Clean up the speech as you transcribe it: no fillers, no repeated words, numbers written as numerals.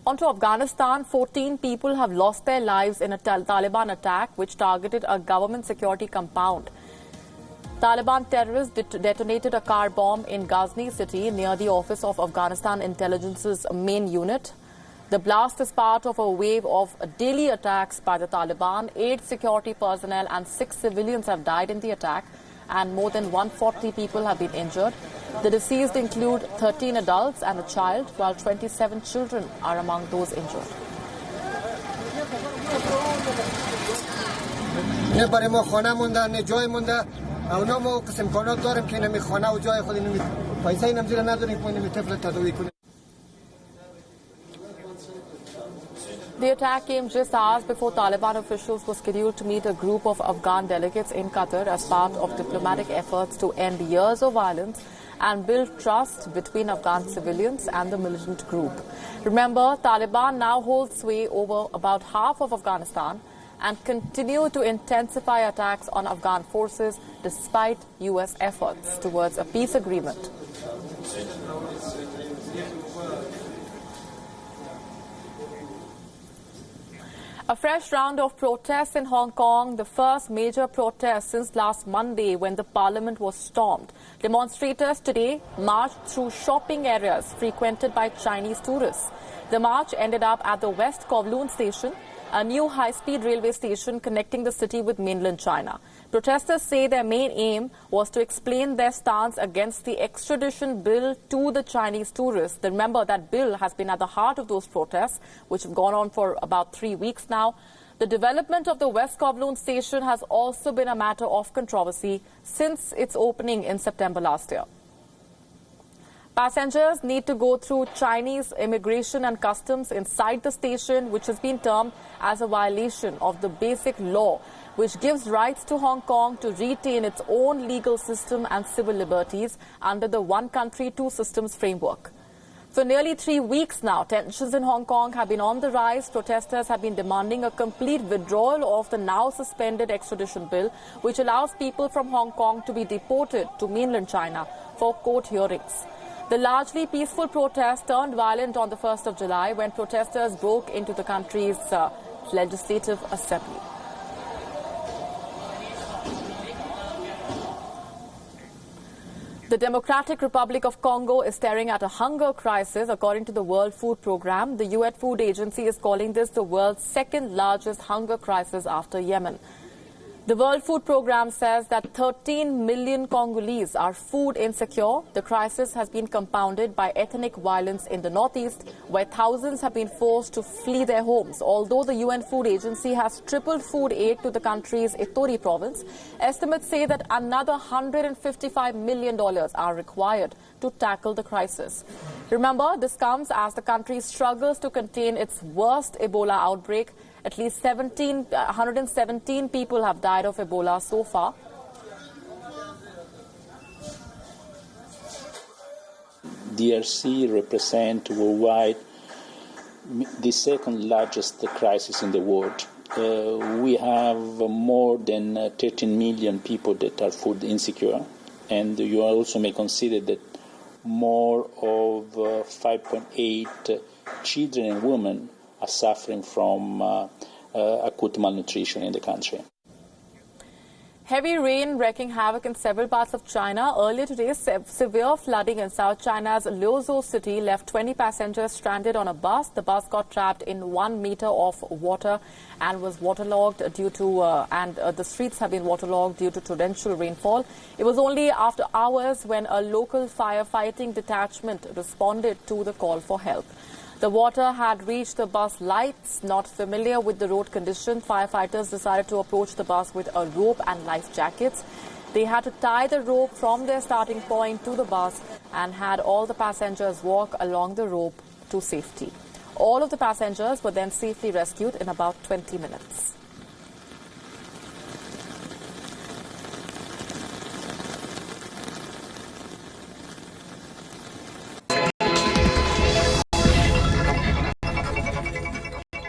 Onto Afghanistan, 14 people have lost their lives in a Taliban attack which targeted a government security compound. Taliban terrorists detonated a car bomb in Ghazni city near the office of Afghanistan intelligence's main unit. The blast is part of a wave of daily attacks by the Taliban. 8 security personnel and 6 civilians have died in the attack, and more than 140 people have been injured. The deceased include 13 adults and a child, while 27 children are among those injured. The attack came just hours before Taliban officials were scheduled to meet a group of Afghan delegates in Qatar as part of diplomatic efforts to end years of violence and build trust between Afghan civilians and the militant group. Remember, Taliban now holds sway over about half of Afghanistan and continue to intensify attacks on Afghan forces despite U.S. efforts towards a peace agreement. A fresh round of protests in Hong Kong, the first major protest since last Monday when the parliament was stormed. Demonstrators today marched through shopping areas frequented by Chinese tourists. The march ended up at the West Kowloon station, a new high-speed railway station connecting the city with mainland China. Protesters say their main aim was to explain their stance against the extradition bill to the Chinese tourists. Remember, that bill has been at the heart of those protests, which have gone on for about 3 weeks now. The development of the West Kowloon station has also been a matter of controversy since its opening in September last year. Passengers need to go through Chinese immigration and customs inside the station, which has been termed as a violation of the basic law, which gives rights to Hong Kong to retain its own legal system and civil liberties under the one country, two systems framework. For nearly 3 weeks now, tensions in Hong Kong have been on the rise. Protesters have been demanding a complete withdrawal of the now suspended extradition bill, which allows people from Hong Kong to be deported to mainland China for court hearings. The largely peaceful protest turned violent on the 1st of July when protesters broke into the country's legislative assembly. The Democratic Republic of Congo is staring at a hunger crisis, according to the World Food Programme. The UN Food Agency is calling this the world's second largest hunger crisis after Yemen. The World Food Programme says that 13 million Congolese are food insecure. The crisis has been compounded by ethnic violence in the northeast, where thousands have been forced to flee their homes. Although the UN Food Agency has tripled food aid to the country's Ituri province, estimates say that another $155 million are required to tackle the crisis. Remember, this comes as the country struggles to contain its worst Ebola outbreak. At least 117 people have died of Ebola so far. DRC represents worldwide the second largest crisis in the world. We have more than 13 million people that are food insecure, and you also may consider that more of 5.8 children and women are suffering from acute malnutrition in the country. Heavy rain wreaking havoc in several parts of China. Earlier today, severe flooding in South China's Liuzhou city left 20 passengers stranded on a bus. The bus got trapped in 1 meter of water and was waterlogged due to, the streets have been waterlogged due to torrential rainfall. It was only after hours when a local firefighting detachment responded to the call for help. The water had reached the bus lights. Not familiar with the road condition, firefighters decided to approach the bus with a rope and life jackets. They had to tie the rope from their starting point to the bus and had all the passengers walk along the rope to safety. All of the passengers were then safely rescued in about 20 minutes.